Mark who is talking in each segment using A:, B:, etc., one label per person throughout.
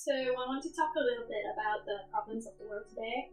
A: So I want to talk a little bit about the problems of the world today.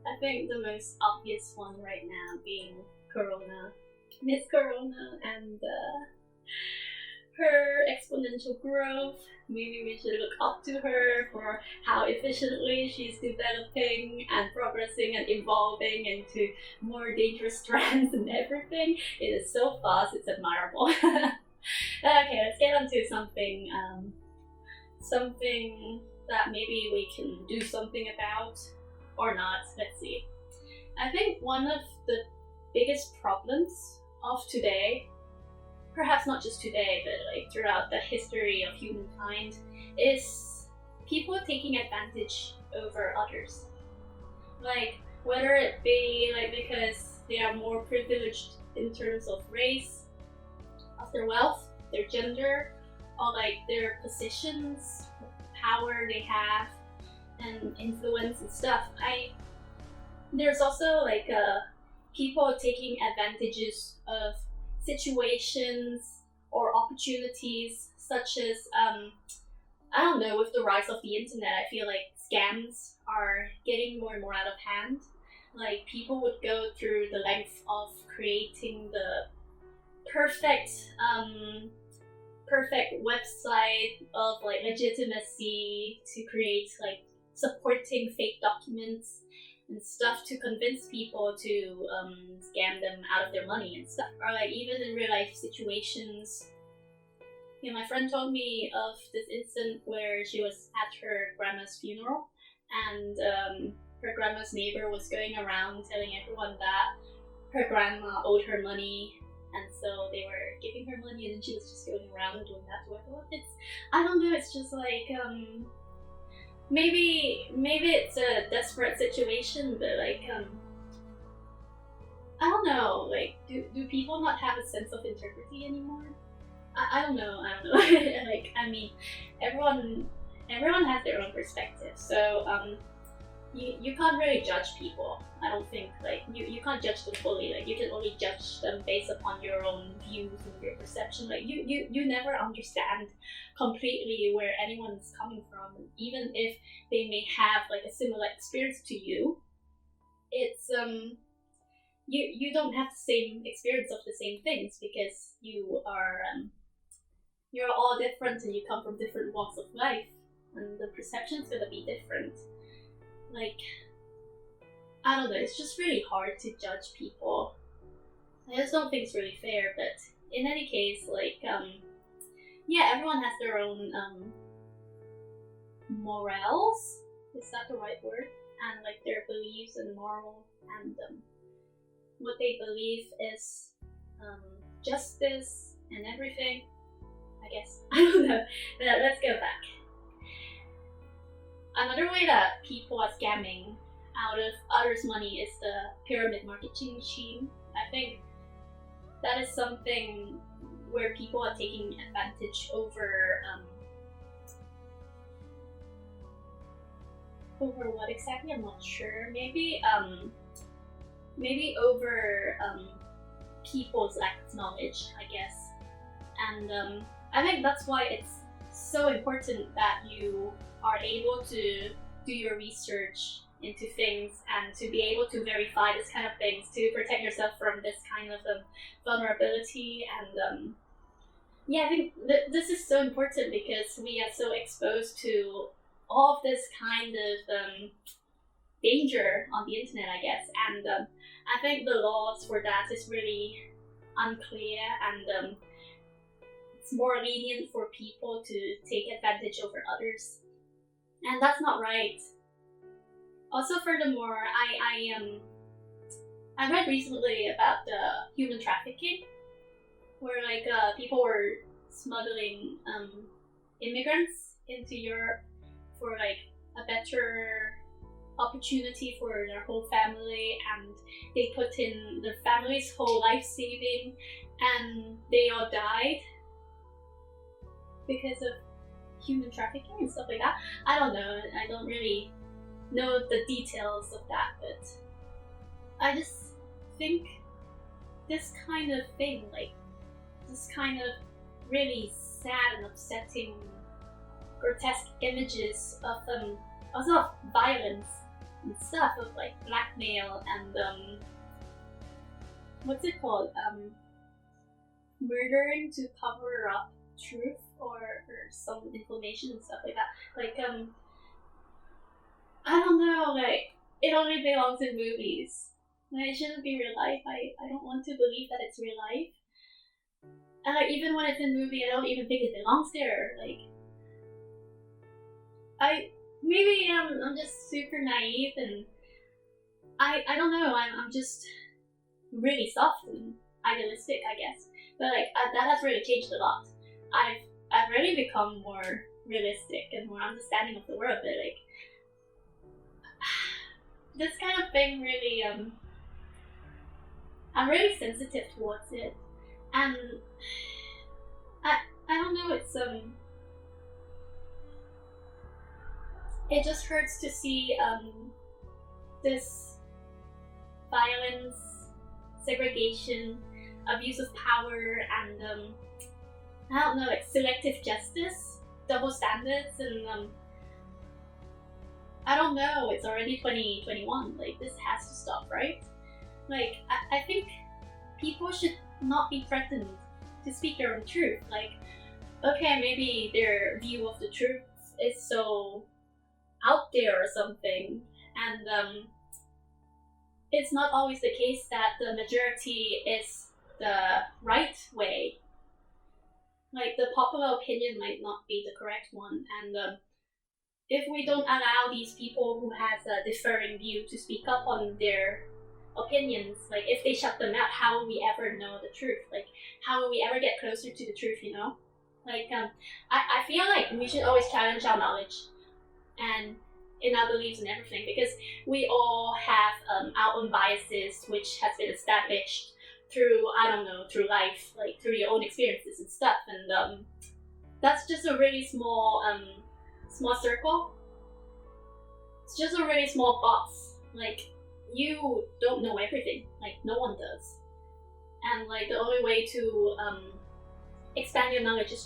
A: I think the most obvious one right now being Corona. Miss Corona and her exponential growth. Maybe we should look up to her for how efficiently she's developing and progressing and evolving into more dangerous strands and everything. It is so fast, it's admirable. Okay, let's get on to something that maybe we can do something about or not. Let's see. I think one of the biggest problems of today, perhaps not just today, but like throughout the history of humankind, is people taking advantage over others. Like, whether it be like because they are more privileged in terms of race, of their wealth, their gender, or like their positions, power they have, and influence and stuff. There's also like people taking advantages of situations or opportunities, such as I don't know, with the rise of the internet, I feel like scams are getting more and more out of hand. Like, people would go through the length of creating the perfect website of like legitimacy to create like supporting fake documents and stuff to convince people to scam them out of their money and stuff. Or like even in real life situations. You know, my friend told me of this incident where she was at her grandma's funeral, and her grandma's neighbor was going around telling everyone that her grandma owed her money, and so they were giving her money, and then she was just going around and doing that to everyone. I don't know, it's just like, maybe it's a desperate situation, but like, I don't know, like, do people not have a sense of integrity anymore? I don't know. Like, I mean, everyone has their own perspective, so you can't really judge people. I don't think, like, you can't judge them fully. Like, you can only judge them based upon your own views and your perception. Like, you never understand completely where anyone's coming from, even if they may have like a similar experience to you. It's you don't have the same experience of the same things, because you're all different and you come from different walks of life, and the perception's gonna be different. Like, I don't know, it's just really hard to judge people. I just don't think it's really fair, but in any case, like, yeah, everyone has their own morals, is that the right word? And like their beliefs and moral, and what they believe is justice and everything, I guess. I don't know, but let's go back. Another way that people are scamming out of others' money is the pyramid marketing scheme. I think that is something where people are taking advantage over what exactly, I'm not sure. Maybe over people's lack of knowledge, I guess. And I think that's why it's so important that you are able to do your research into things and to be able to verify this kind of things to protect yourself from this kind of vulnerability. And yeah, I think this is so important because we are so exposed to all of this kind of danger on the internet, I guess. And I think the laws for that is really unclear, and it's more lenient for people to take advantage over others, and that's not right. Also, furthermore, I read recently about the human trafficking, where like people were smuggling immigrants into Europe for like a better opportunity for their whole family, and they put in their family's whole life saving, and they all died because of human trafficking and stuff like that. I don't know, I don't really know the details of that, but I just think this kind of thing, like this kind of really sad and upsetting grotesque images of also of violence and stuff, of like blackmail and what's it called? Murdering to cover up truth or some information and stuff like that. Like I don't know, like it only belongs in movies. Like, it shouldn't be real life. I don't want to believe that it's real life. And like even when it's in movie, I don't even think it belongs there. Like I'm just super naive, and I don't know. I'm just really soft and idealistic, I guess. But like that has really changed a lot. I've really become more realistic and more understanding of the world. But like this kind of thing really I'm really sensitive towards it, and I don't know. It's it just hurts to see this violence, segregation, abuse of power, and I don't know, like selective justice, double standards, and I don't know. It's already 2021. Like this has to stop, right? Like I think people should not be threatened to speak their own truth. Like, okay, maybe their view of the truth is so out there or something, and it's not always the case that the majority is the right way. Like the popular opinion might not be the correct one, and if we don't allow these people who has a differing view to speak up on their opinions, like if they shut them out, how will we ever know the truth? Like how will we ever get closer to the truth, you know? Like I feel like we should always challenge our knowledge and in our beliefs and everything, because we all have our own biases, which has been established through, I don't know, through life, like through your own experiences and stuff, and that's just a really small circle. It's just a really small box. Like you don't know everything, like no one does, and like the only way to expand your knowledge is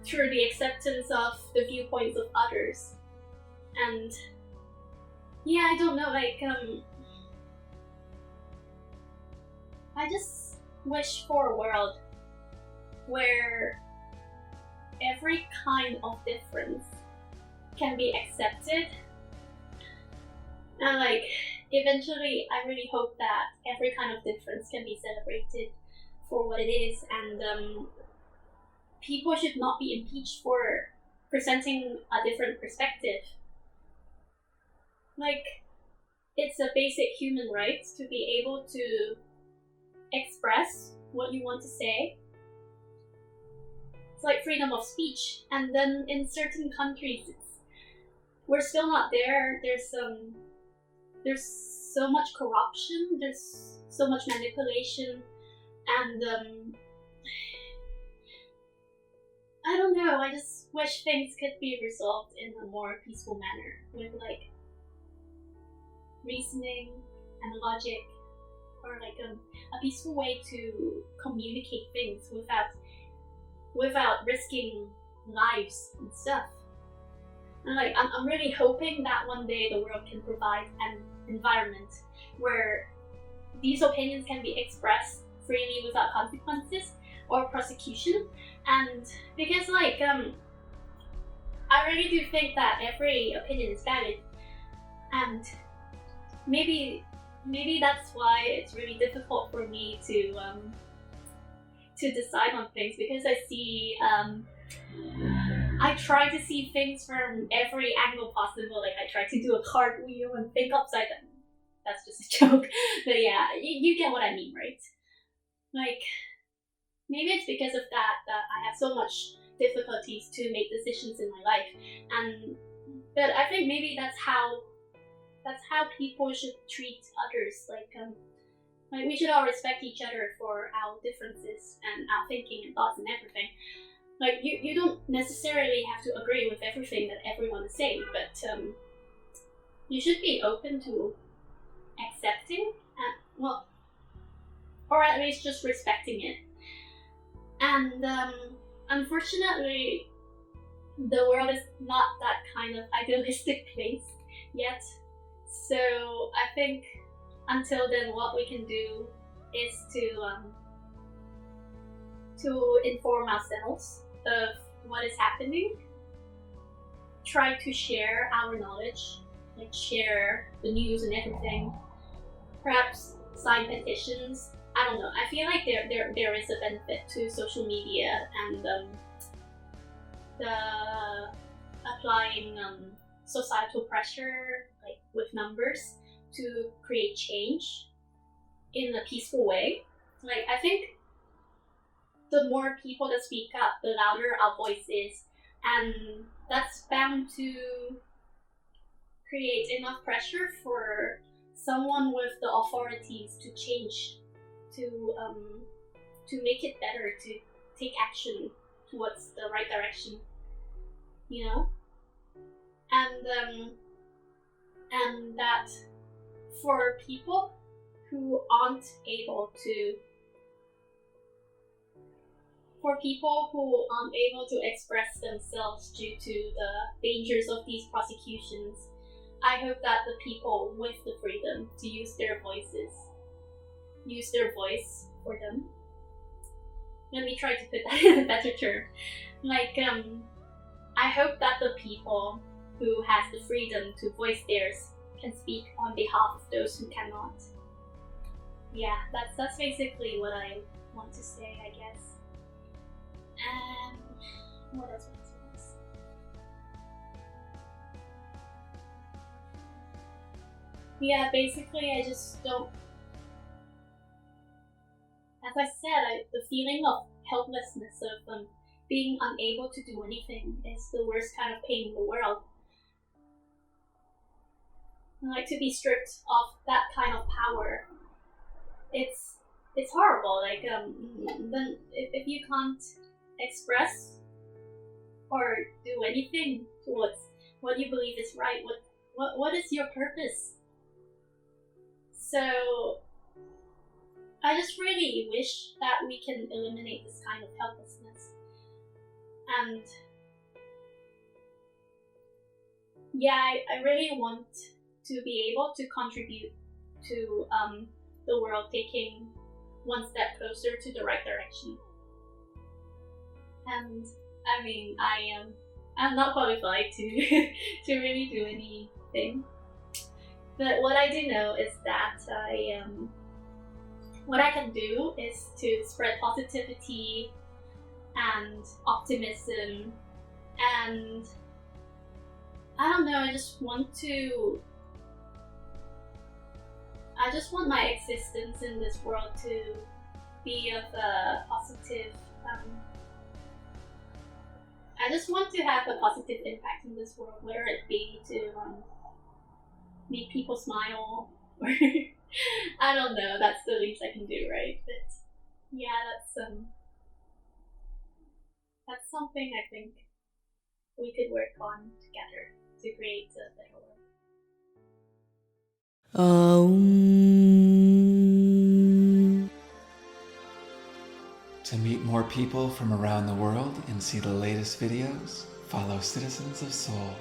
A: through the acceptance of the viewpoints of others. And yeah, I don't know, like I just wish for a world where every kind of difference can be accepted, and like eventually I really hope that every kind of difference can be celebrated for what it is, and people should not be impeached for presenting a different perspective. Like it's a basic human right to be able to express what you want to say. It's like freedom of speech, and then in certain countries we're still not there. There's so much corruption, there's so much manipulation, and I don't know, I just wish things could be resolved in a more peaceful manner, with like reasoning and logic, or like a peaceful way to communicate things without risking lives and stuff. And like I'm really hoping that one day the world can provide an environment where these opinions can be expressed freely without consequences or prosecution. And because like I really do think that every opinion is valid, and maybe that's why it's really difficult for me to decide on things, because I see I try to see things from every angle possible. Like I try to do a cartwheel and think upside down. That's just a joke. But yeah, you get what I mean, right? Like maybe it's because of that I have so much difficulties to make decisions in my life. But I think maybe that's how people should treat others. Like we should all respect each other for our differences and our thinking and thoughts and everything. Like you don't necessarily have to agree with everything that everyone is saying, but you should be open to accepting, or at least just respecting it. And unfortunately, the world is not that kind of idealistic place yet. So I think until then, what we can do is to inform ourselves of what is happening, try to share our knowledge, like share the news and everything, perhaps sign petitions. I don't know. I feel like there is a benefit to social media and the applying societal pressure, like with numbers, to create change in a peaceful way. Like, I think the more people that speak up, the louder our voice is, and that's bound to create enough pressure for someone with the authorities to change, to make it better, to take action towards the right direction, you know, and that for people who aren't able to express themselves due to the dangers of these prosecutions, I hope that the people with the freedom to use their voice for them. Let me try to put that in a better term. Like, I hope that the people who has the freedom to voice theirs can speak on behalf of those who cannot. Yeah, that's basically what I want to say, I guess. And what else was this? Yeah, basically I just don't, as I said, the feeling of helplessness, of being unable to do anything is the worst kind of pain in the world. And like, to be stripped of that kind of power, it's horrible. Like, then if you can't express or do anything towards what you believe is right, what is your purpose? So I just really wish that we can eliminate this kind of helplessness. And yeah, I really want to be able to contribute to the world taking one step closer to the right direction. And I mean, I'm not qualified to to really do anything. But what I do know is that what I can do is to spread positivity and optimism, and I don't know, I just want my existence in this world to be of a positive, I just want to have a positive impact in this world, whether it be to make people smile, or I don't know, that's the least I can do, right? But yeah, that's something I think we could work on together to create a better world.
B: To meet more people from around the world and see the latest videos, follow Citizens of Seoul.